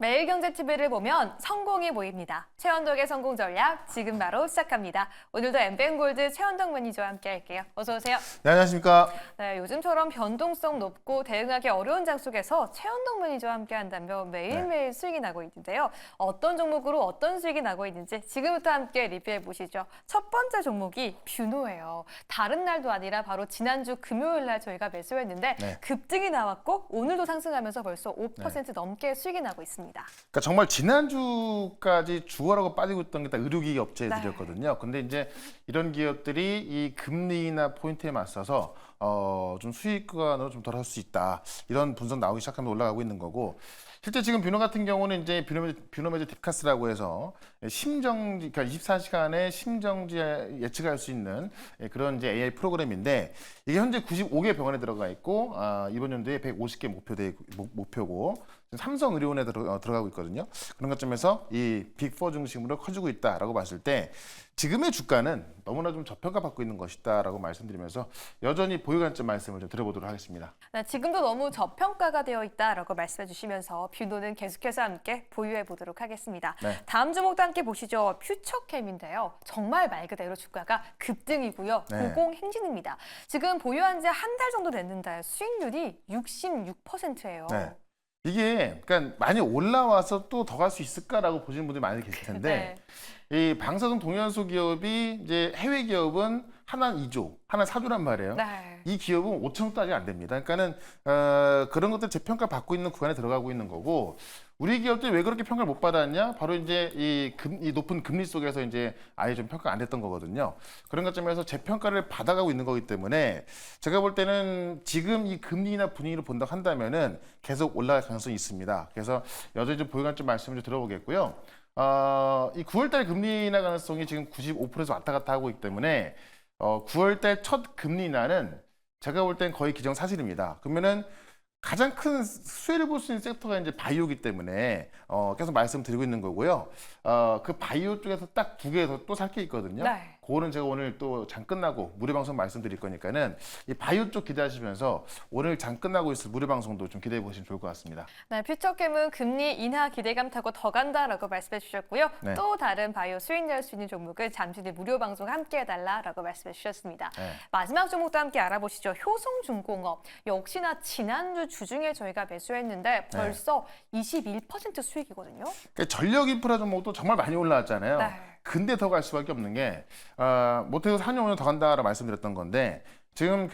매일경제TV를 보면 성공이 보입니다. 최원덕의 성공 전략 지금 바로 시작합니다. 오늘도 엠뱅골드 최원덕 매니저와 함께 할게요. 어서 오세요. 네, 안녕하십니까. 네, 요즘처럼 변동성 높고 대응하기 어려운 장 속에서 최원덕 매니저와 함께 한다면 매일매일 수익이 나고 있는데요. 어떤 종목으로 어떤 수익이 나고 있는지 지금부터 함께 리뷰해 보시죠. 첫 번째 종목이 뷰노예요. 다른 날도 아니라 바로 지난주 금요일 날 저희가 매수했는데 급등이 나왔고 오늘도 상승하면서 벌써 5% 넘게 수익이 나고 있습니다. 그러니까 정말 지난주까지 죽어라고 빠지고 있던 게 다 의료기기 업체들이었거든요. 근데 이제 이런 기업들이 이 금리나 포인트에 맞서서 좀 수익 구간으로 좀 덜 할 수 있다. 이런 분석 나오기 시작하면 올라가고 있는 거고. 실제 지금 뷰노 같은 경우는 이제 뷰노매즈 딥카스라고 해서 심정지, 그러니까 24시간에 심정지 예측할 수 있는 그런 이제 AI 프로그램인데 이게 현재 95개 병원에 들어가 있고 이번 연도에 150개 목표고 삼성의료원에 들어가고 있거든요. 그런 것점에서 이 빅4 중심으로 커지고 있다라고 봤을 때 지금의 주가는 너무나 좀 저평가받고 있는 것이다라고 말씀드리면서 여전히 보유 관점 말씀을 좀 드려보도록 하겠습니다. 네, 지금도 너무 저평가가 되어 있다라고 말씀해 주시면서 뷰노는 계속해서 함께 보유해 보도록 하겠습니다. 다음 종목도 함께 보시죠. 퓨처캠인데요. 정말 말 그대로 주가가 급등이고요. 고공행진입니다. 지금 보유한 지 한 달 정도 됐는데 수익률이 66%예요. 이게 그러니까 많이 올라와서 또 더 갈 수 있을까라고 보시는 분들이 많이 계실 텐데 이 방사성 동元소 기업이 이제 해외 기업은 하나 2조, 하나 4조란 말이에요. 이 기업은 5천억도 아직 안 됩니다. 그러니까는 그런 것들 재평가 받고 있는 구간에 들어가고 있는 거고 우리 기업들이 왜 그렇게 평가를 못 받았냐? 바로 이제 이 높은 금리 속에서 이제 아예 좀 평가가 안 됐던 거거든요. 그런 것점에서 재평가를 받아가고 있는 거기 때문에 제가 볼 때는 지금 이 금리나 분위기를 본다고 한다면은 계속 올라갈 가능성이 있습니다. 그래서 여전히 좀 보유관점 말씀을 좀 들어보겠고요. 이 9월달 금리 인하 가능성이 지금 95%에서 왔다 갔다 하고 있기 때문에 9월달 첫 금리 인하는 제가 볼 땐 거의 기정사실입니다. 그러면은 가장 큰 수혜를 볼 수 있는 섹터가 이제 바이오기 때문에 계속 말씀드리고 있는 거고요. 그 바이오 쪽에서 딱 두 개 더 또 살 게 있거든요. 그거는 제가 오늘 또 장 끝나고 무료 방송 말씀드릴 거니까는 이 바이오 쪽 기대하시면서 오늘 장 끝나고 있을 무료 방송도 좀 기대해 보시면 좋을 것 같습니다. 네, 퓨처캠은 금리 인하 기대감 타고 더 간다라고 말씀해 주셨고요. 또 다른 바이오 수익 낼 수 있는 종목을 잠시 뒤 무료 방송 함께 해달라라고 말씀해 주셨습니다. 마지막 종목도 함께 알아보시죠. 효성중공업. 역시나 지난주 주중에 저희가 매수했는데 벌써 21% 수익이거든요. 그러니까 전력 인프라 종목도 정말 많이 올라왔잖아요. 근데 더 갈 수밖에 없는 게 못해도 4년 5년 더 간다라고 말씀드렸던 건데 지금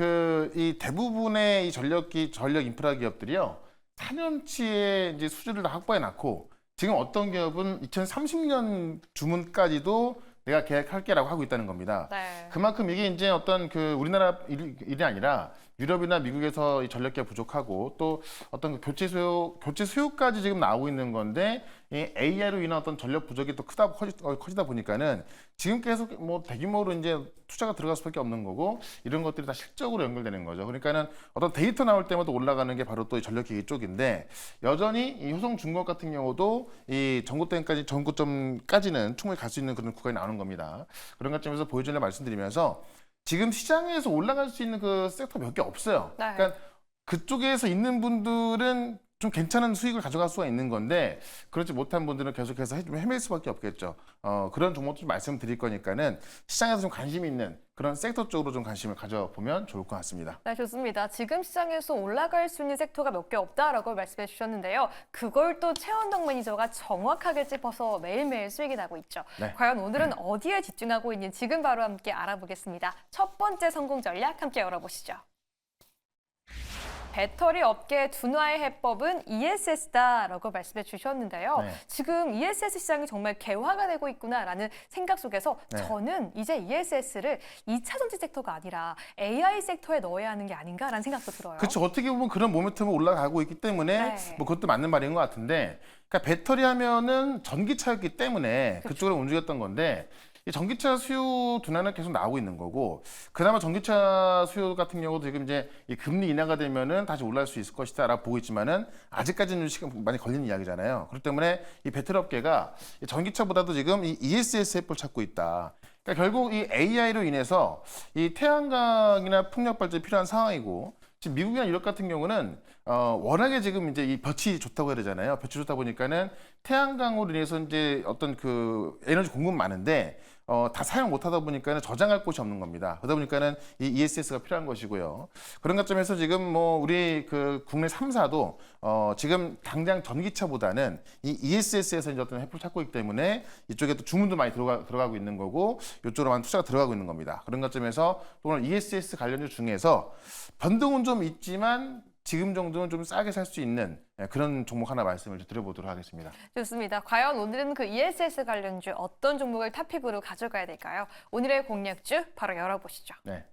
이 대부분의 이 전력 인프라 기업들이요 4년치의 이제 수주를 다 확보해 놨고 지금 어떤 기업은 2030년 주문까지도 내가 계약할게라고 하고 있다는 겁니다. 그만큼 이게 이제 어떤 우리나라 일이 아니라 유럽이나 미국에서 이 전력기가 부족하고 또 어떤 교체 수요까지 지금 나오고 있는 건데 이 AI로 인한 어떤 전력 부족이 또 커지다 보니까는 지금 계속 뭐 대규모로 이제 투자가 들어갈 수밖에 없는 거고 이런 것들이 다 실적으로 연결되는 거죠. 그러니까는 어떤 데이터 나올 때마다 올라가는 게 바로 또 이 전력기기 쪽인데 여전히 이 효성중공업 같은 경우도 이 전고점까지는 충분히 갈 수 있는 그런 구간이 나오는 겁니다. 그런 관점에서 보여주려 말씀드리면서 지금 시장에서 올라갈 수 있는 그 섹터 몇 개 없어요. 그러니까 그쪽에서 있는 분들은 좀 괜찮은 수익을 가져갈 수가 있는 건데 그렇지 못한 분들은 계속해서 좀 헤맬 수밖에 없겠죠. 그런 종목도 좀 말씀드릴 거니까는 시장에서 좀 관심 있는 그런 섹터 쪽으로 좀 관심을 가져보면 좋을 것 같습니다. 네, 좋습니다. 지금 시장에서 올라갈 수 있는 섹터가 몇 개 없다라고 말씀해 주셨는데요. 그걸 또 최원덕 매니저가 정확하게 짚어서 매일매일 수익이 나고 있죠. 과연 오늘은 어디에 집중하고 있는지 지금 바로 함께 알아보겠습니다. 첫 번째 성공 전략 함께 열어보시죠. 배터리 업계 둔화의 해법은 ESS다라고 말씀해 주셨는데요. 지금 ESS 시장이 정말 개화가 되고 있구나라는 생각 속에서 저는 이제 ESS를 2차 전지 섹터가 아니라 AI 섹터에 넣어야 하는 게 아닌가라는 생각도 들어요. 그렇죠. 어떻게 보면 그런 모멘텀이 올라가고 있기 때문에 뭐 그것도 맞는 말인 것 같은데 그러니까 배터리 하면은 전기차였기 때문에 그쪽으로 움직였던 건데 이 전기차 수요 둔화는 계속 나오고 있는 거고 그나마 전기차 수요 같은 경우도 지금 이제 이 금리 인하가 되면은 다시 올라갈 수 있을 것이다라고 보고 있지만은 아직까지는 시간 많이 걸리는 이야기잖아요. 그렇기 때문에 이 배터리 업계가 이 전기차보다도 지금 이 ESS 해법을 찾고 있다. 그러니까 결국 이 AI로 인해서 이 태양광이나 풍력 발전이 필요한 상황이고 지금 미국이나 유럽 같은 경우는 워낙에 지금 이제 이 볕이 좋다고 해야 되잖아요. 볕이 좋다 보니까는 태양광으로 인해서 이제 어떤 그 에너지 공급은 많은데 다 사용 못하다 보니까는 저장할 곳이 없는 겁니다. 그러다 보니까는 이 ESS가 필요한 것이고요. 그런 관점에서 지금 뭐 우리 그 국내 3사도 지금 당장 전기차보다는 이 ESS에서 이제 어떤 햇불 찾고 있기 때문에 이쪽에 또 주문도 많이 들어가고 있는 거고 이쪽으로 많은 투자가 들어가고 있는 겁니다. 그런 관점에서 오늘 ESS 관련주 중에서 변동은 좀 있지만 지금 정도는 좀 싸게 살 수 있는 그런 종목 하나 말씀을 좀 드려보도록 하겠습니다. 좋습니다. 과연 오늘은 그 ESS 관련주 어떤 종목을 탑픽으로 가져가야 될까요? 오늘의 공략주 바로 열어보시죠. 네.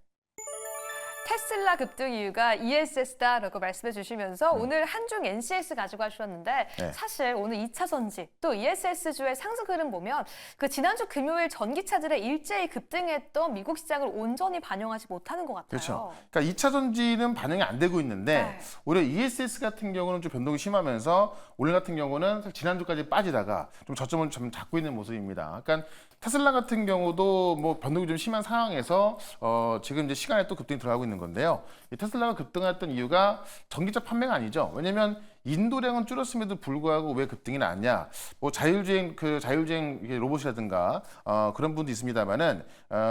테슬라 급등 이유가 ESS다라고 말씀해 주시면서 오늘 한중 NCS 가지고 하셨는데 네. 사실 오늘 2차 전지 또 ESS주의 상승 흐름 보면 그 지난주 금요일 전기차들의 일제히 급등했던 미국 시장을 온전히 반영하지 못하는 것 같아요. 그렇죠. 그러니까 2차 전지는 반영이 안 되고 있는데 네. 오히려 ESS 같은 경우는 좀 변동이 심하면서 오늘 같은 경우는 사실 지난주까지 빠지다가 좀 저점을 좀 잡고 있는 모습입니다. 그러니까 테슬라 같은 경우도 뭐 변동이 좀 심한 상황에서 지금 이제 시간에 또 급등이 들어가고 있는 건데요. 이 테슬라가 급등했던 이유가 전기차 판매가 아니죠. 왜냐면 인도량은 줄었음에도 불구하고 왜 급등이 나왔냐? 뭐 자율주행 로봇이라든가 그런 부분도 있습니다만은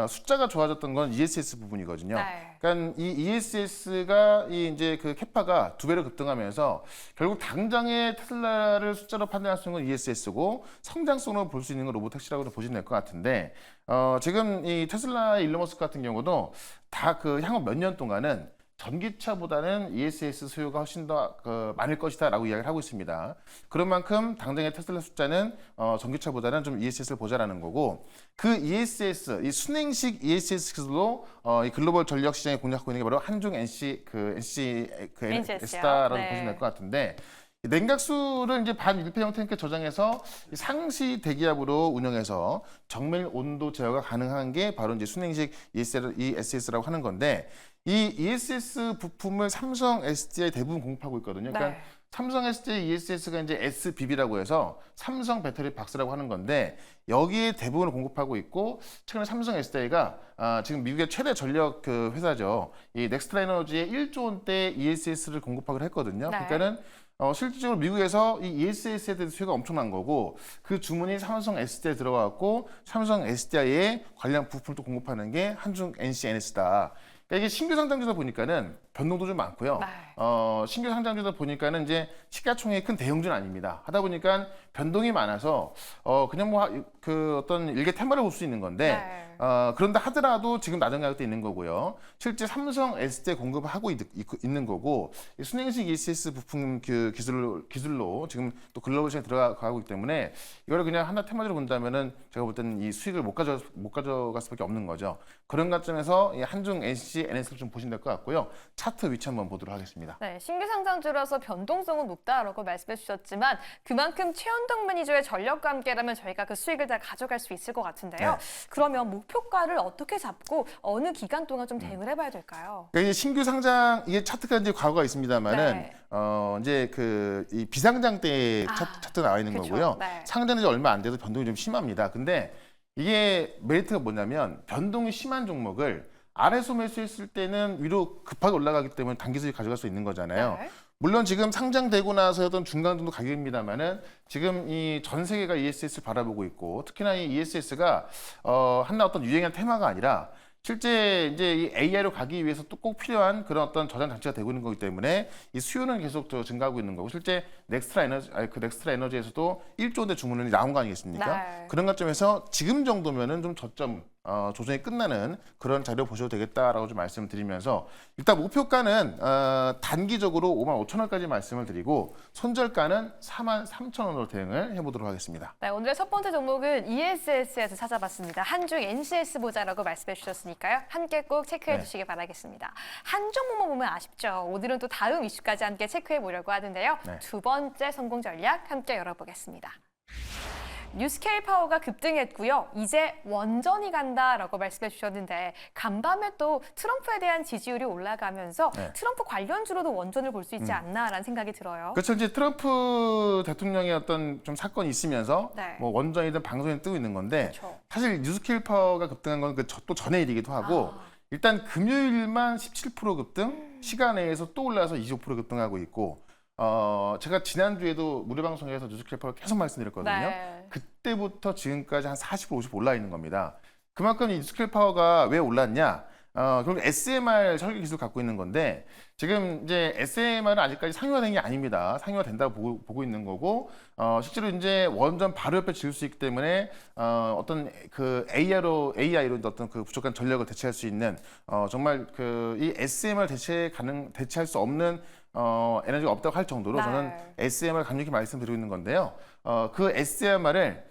숫자가 좋아졌던 건 ESS 부분이거든요. 네. 그러니까 이 ESS가 이제 그 캐파가 2배로 급등하면서 결국 당장의 테슬라를 숫자로 판단할 수 있는 건 ESS고 성장성으로 볼 수 있는 건 로보택시라고 보시면 될 것 같은데 지금 이 테슬라의 일론 머스크 같은 경우도 다 그 향후 몇 년 동안은 전기차보다는 ESS 수요가 훨씬 더 많을 것이다라고 이야기를 하고 있습니다. 그런 만큼 당장의 테슬라 숫자는 전기차보다는 좀 ESS를 보자라는 거고 그 ESS, 이 순행식 ESS 기술로 이 글로벌 전력 시장에 공략하고 있는 게 바로 한중 NCS다라고 네. 보시면 될 것 같은데 냉각수를 이제 반밀폐형 탱크에 저장해서 상시 대기압으로 운영해서 정밀 온도 제어가 가능한 게 바로 이제 순행식 ESS라고 하는 건데 이 ESS 부품을 삼성 SDI 대부분 공급하고 있거든요. 그러니까 네. 삼성 SDI ESS가 이제 SBB라고 해서 삼성 배터리 박스라고 하는 건데 여기에 대부분을 공급하고 있고 최근에 삼성 SDI가 지금 미국의 최대 전력 그 회사죠. 이 넥스트라 에너지에 1조 원대 ESS를 공급하기로 했거든요. 네. 그러니까는 실질적으로 미국에서 이 ESS에 대한 수요가 엄청난 거고 그 주문이 삼성 SDI에 들어갔고 삼성 SDI에 관련 부품을 또 공급하는 게 한중 NCNS다. 그러니까 이게 신규 상장주다 보니까는 변동도 좀 많고요. 네. 신규 상장주다 보니까는 이제 시가총액이 큰 대형주는 아닙니다. 하다 보니까 변동이 많아서 그냥 뭐 그 어떤 일개 테마를 볼 수 있는 건데 네. 그런다 하더라도 지금 낮은 가격대 있는 거고요. 실제 삼성 SDI 공급하고 있는 거고 이 순행식 ESS 부품 그 기술로 지금 또 글로벌 시장에 들어가고 있기 때문에 이거를 그냥 하나 테마주로 본다면은 제가 볼 때는 이 수익을 못 가져갈 수밖에 없는 거죠. 그런 관점에서 이 한중 NCNS를 좀 보시면 될 것 같고요. 차트 위치 한번 보도록 하겠습니다. 네, 신규 상장주라서 변동성은 높다라고 말씀해 주셨지만 그만큼 최현동 매니저의 전력과 함께라면 저희가 그 수익을 다 가져갈 수 있을 것 같은데요. 네. 그러면 목표가를 어떻게 잡고 어느 기간 동안 좀 대응을 해봐야 될까요? 그러니까 이제 신규 상장 이게 차트가 이제 과거가 있습니다만은 네. 이제 그 이 비상장 때 차트 나와 있는 그쵸. 거고요. 네. 상장된 지 얼마 안 돼도 변동이 좀 심합니다. 근데 이게 메리트가 뭐냐면 변동이 심한 종목을 아래서 매수했을 때는 위로 급하게 올라가기 때문에 단기 수익 가져갈 수 있는 거잖아요. 네. 물론 지금 상장되고 나서 어떤 중간 정도 가격입니다만은 지금 이 전 세계가 ESS를 바라보고 있고 특히나 이 ESS가 하나 어떤 유행한 테마가 아니라 실제 이제 이 AI로 가기 위해서 또 꼭 필요한 그런 어떤 저장 장치가 되고 있는 거기 때문에 이 수요는 계속 증가하고 있는 거고 실제 넥스트라 에너지에서도 1조 원대 주문이 나온 거 아니겠습니까? 네. 그런 관점에서 지금 정도면은 좀 저점 조정이 끝나는 그런 자료 보셔도 되겠다라고 좀 말씀드리면서 일단 목표가는 단기적으로 55,000원까지 말씀을 드리고 손절가는 43,000원으로 대응을 해보도록 하겠습니다. 네, 오늘의 첫 번째 종목은 ESS에서 찾아봤습니다. 한중 NCS 보자라고 말씀해 주셨으니까요. 함께 꼭 체크해 네. 주시기 바라겠습니다. 한 종목만 보면 아쉽죠. 오늘은 또 다음 이슈까지 함께 체크해 보려고 하는데요. 네. 두 번째 성공 전략 함께 열어보겠습니다. 뉴스케이 파워가 급등했고요. 이제 원전이 간다라고 말씀해 주셨는데 간밤에 또 트럼프에 대한 지지율이 올라가면서 네. 트럼프 관련주로도 원전을 볼 수 있지 않나라는 생각이 들어요. 그렇죠. 이제 트럼프 대통령의 어떤 좀 사건이 있으면서 네. 뭐 원전이든 방송에 뜨고 있는 건데 그렇죠. 사실 뉴스케일 파워가 급등한 건 또 전의 일이기도 하고 일단 금요일만 17% 급등, 시간 내에서 또 올라서 25% 급등하고 있고 제가 지난주에도 무료 방송에서 뉴스클래퍼를 계속 말씀드렸거든요. 네. 그때부터 지금까지 한 40% 50% 올라 있는 겁니다. 그만큼 이 뉴스클래퍼가 왜 올랐냐? 결국 SMR 설계 기술 갖고 있는 건데 지금 이제 SMR은 아직까지 상용화된 게 아닙니다. 상용화된다고 보고 있는 거고 실제로 이제 원전 바로 옆에 지을 수 있기 때문에 어떤 그 AI로 어떤 그 부족한 전력을 대체할 수 있는 정말 그 이 SMR 대체할 수 없는 에너지가 없다고 할 정도로 네. 저는 SMR 강력히 말씀드리고 있는 건데요. 그 SMR을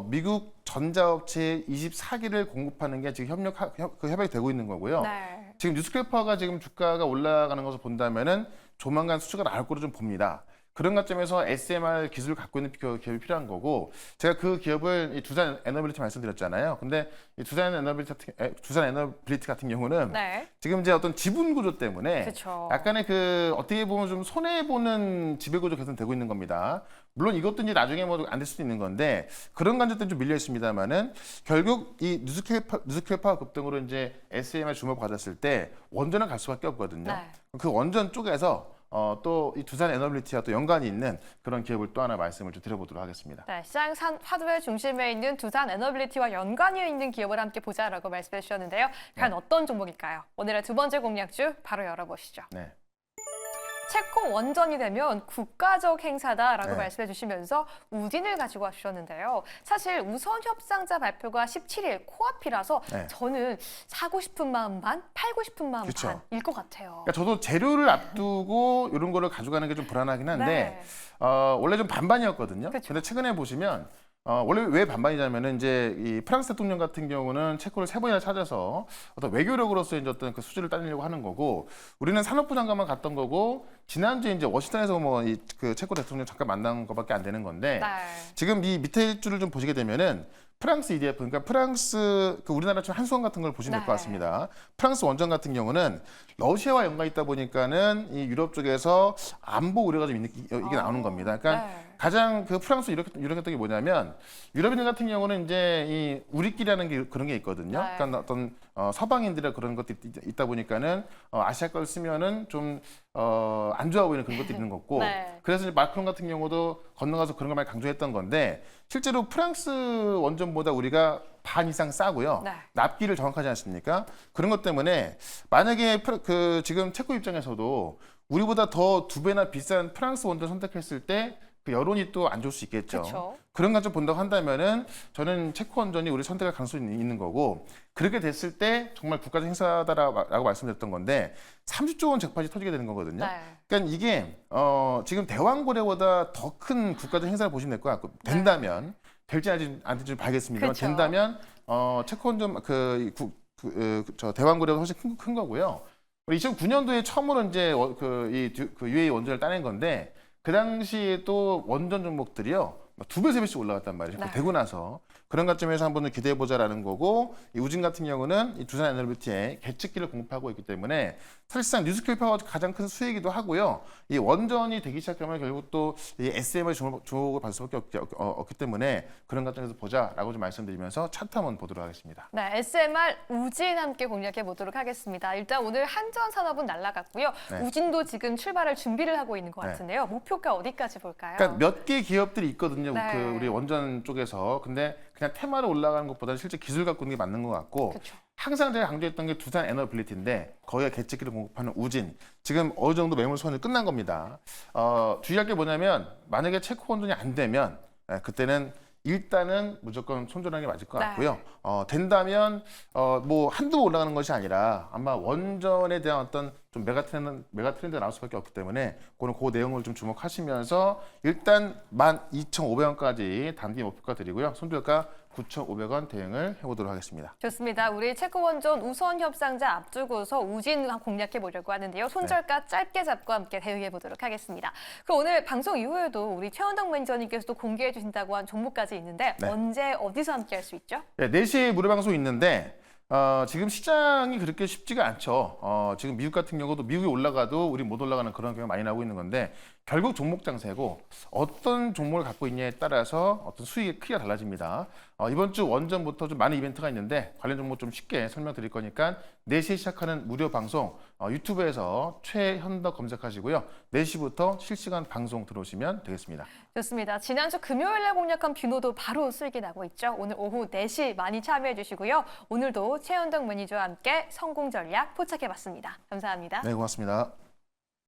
미국 전자업체 24개를 공급하는 게 지금 협약이 되고 있는 거고요. 네. 지금 뉴스클래퍼가 지금 주가가 올라가는 것을 본다면은 조만간 수주가 나올 거로 좀 봅니다. 그런 관점에서 SMR 기술을 갖고 있는 기업이 필요한 거고 제가 그 기업을 이 두산 에너빌리티 말씀드렸잖아요. 근데 이 두산 에너빌리티 같은 경우는 네. 지금 이제 어떤 지분 구조 때문에 그쵸. 약간의 그 어떻게 보면 좀 손해 보는 지배 구조 개선되고 있는 겁니다. 물론 이것도 이제 나중에 뭐 안 될 수도 있는 건데 그런 관점들은 좀 밀려 있습니다만은 결국 이 뉴스클래퍼 급등으로 이제 SMR 주목을 받았을 때 원전을 갈 수밖에 없거든요. 네. 그 원전 쪽에서 또 이 두산 에너빌리티와 또 연관이 있는 그런 기업을 또 하나 말씀을 좀 드려보도록 하겠습니다. 네, 시장 화두의 중심에 있는 두산 에너빌리티와 연관이 있는 기업을 함께 보자라고 말씀해 주셨는데요. 과연 어떤 종목일까요? 오늘의 두 번째 공략주 바로 열어보시죠. 네. 체코 원전이 되면 국가적 행사다라고 네. 말씀해 주시면서 우진을 가지고 와주셨는데요. 사실 우선 협상자 발표가 17일 코앞이라서 네. 저는 사고 싶은 마음 반, 팔고 싶은 마음 그쵸. 반일 것 같아요. 그러니까 저도 재료를 앞두고 이런 거를 가져가는 게 좀 불안하긴 한데 네. 원래 좀 반반이었거든요. 그쵸. 근데 최근에 보시면 원래 왜 반반이냐면은 이제 이 프랑스 대통령 같은 경우는 체코를 3번이나 찾아서 어떤 외교력으로서 이제 어떤 그 수주를 따내려고 하는 거고 우리는 산업부 장관만 갔던 거고 지난주에 이제 워싱턴에서 뭐 이 그 체코 대통령 잠깐 만난 것밖에 안 되는 건데 네. 지금 이 밑에 줄을 좀 보시게 되면은 프랑스 EDF, 그러니까 프랑스 그 우리나라처럼 한수원 같은 걸 보시면 될 것 네. 같습니다. 프랑스 원전 같은 경우는 러시아와 연관이 있다 보니까는 이 유럽 쪽에서 안보 우려가 좀 이게 나오는 겁니다. 그러니까 네. 가장 그 프랑스 유력했던 게 뭐냐면 유럽인들 같은 경우는 이제 이 우리끼리라는 게 그런 게 있거든요. 네. 그러니까 어떤 서방인들의 그런 것들이 있다 보니까는 아시아 걸 쓰면은 좀 안 좋아 보이는 그런 것도 있는 거고. 네. 그래서 이제 마크롱 같은 경우도 건너가서 그런 걸 많이 강조했던 건데 실제로 프랑스 원전보다 우리가 반 이상 싸고요. 네. 납기를 정확하지 않습니까? 그런 것 때문에 만약에 그 지금 체코 입장에서도 우리보다 더 2배나 비싼 프랑스 원전 선택했을 때 그 여론이 또 안 좋을 수 있겠죠. 그쵸. 그런 관점 본다고 한다면은 저는 체코 원전이 우리 선택할 가능성이 있는 거고 그렇게 됐을 때 정말 국가적 행사다라고 말씀드렸던 건데 30조 원 잭팟이 터지게 되는 거거든요. 네. 그러니까 이게 지금 대왕고래보다 더 큰 국가적 행사를 보시면 될 것 같고 된다면 될지 안 될지 봐야겠습니다만 그쵸. 된다면 체코 원전 저 대왕고래보다 훨씬 큰 거고요. 2009년도에 처음으로 이제 그 UAE 원전을 따낸 건데 그 당시에 또 원전 종목들이요 2배, 3배씩 올라갔단 말이에요. 네. 되고 나서 그런 관점에서 한번 기대해 보자라는 거고 이 우진 같은 경우는 이 두산 에너빌리티에 계측기를 공급하고 있기 때문에 사실상 뉴스클래퍼가 가장 큰 수혜이기도 하고요. 이 원전이 되기 시작하면 결국 또 이 SMR 주목을 받을 수밖에 없기 때문에 그런 관점에서 보자라고 좀 말씀드리면서 차트 한번 보도록 하겠습니다. 네, SMR 우진 함께 공략해 보도록 하겠습니다. 일단 오늘 한전 산업은 날라갔고요. 네. 우진도 지금 출발할 준비를 하고 있는 것 네. 같은데요. 목표가 어디까지 볼까요? 그러니까 몇 개 기업들이 있거든요. 네. 그 우리 원전 쪽에서. 근데 그냥 테마로 올라가는 것보다는 실제 기술 갖고 있는 게 맞는 것 같고 그렇죠. 항상 제가 강조했던 게 두산 에너빌리티인데 거기가 계측기를 공급하는 우진. 지금 어느 정도 매물 소환이 끝난 겁니다. 주의할 게 뭐냐면 만약에 체코 원전이 안 되면 그때는 일단은 무조건 손절하는 게 맞을 것 네. 같고요. 된다면 뭐 한두 올라가는 것이 아니라 아마 원전에 대한 어떤 좀 메가트렌드가 나올 수밖에 없기 때문에 그 내용을 좀 주목하시면서 일단 12,500원까지 단기 목표가 드리고요. 손절가 9,500원 대응을 해보도록 하겠습니다. 좋습니다. 우리 체코 원전 우선 협상자 앞두고서 우진 공략해 보려고 하는데요. 손절가 짧게 잡고 함께 대응해 보도록 하겠습니다. 그럼 오늘 방송 이후에도 우리 최원덕 매니저님께서도 공개해 주신다고 한 종목까지 있는데 네. 언제 어디서 함께 할 수 있죠? 네, 4시에 무료 방송 있는데 지금 시장이 그렇게 쉽지가 않죠. 지금 미국 같은 경우도 미국이 올라가도 우리 못 올라가는 그런 경우가 많이 나오고 있는 건데 결국 종목 장세고 어떤 종목을 갖고 있냐에 따라서 어떤 수익의 크기가 달라집니다. 이번 주 원전부터 좀 많은 이벤트가 있는데 관련 정보 좀 쉽게 설명드릴 거니까 4시에 시작하는 무료 방송 유튜브에서 최현덕 검색하시고요. 4시부터 실시간 방송 들어오시면 되겠습니다. 좋습니다. 지난주 금요일에 공략한 뷰노도 바로 수익이 나고 있죠. 오늘 오후 4시 많이 참여해 주시고요. 오늘도 최현덕 매니저와 함께 성공 전략 포착해봤습니다. 감사합니다. 네, 고맙습니다.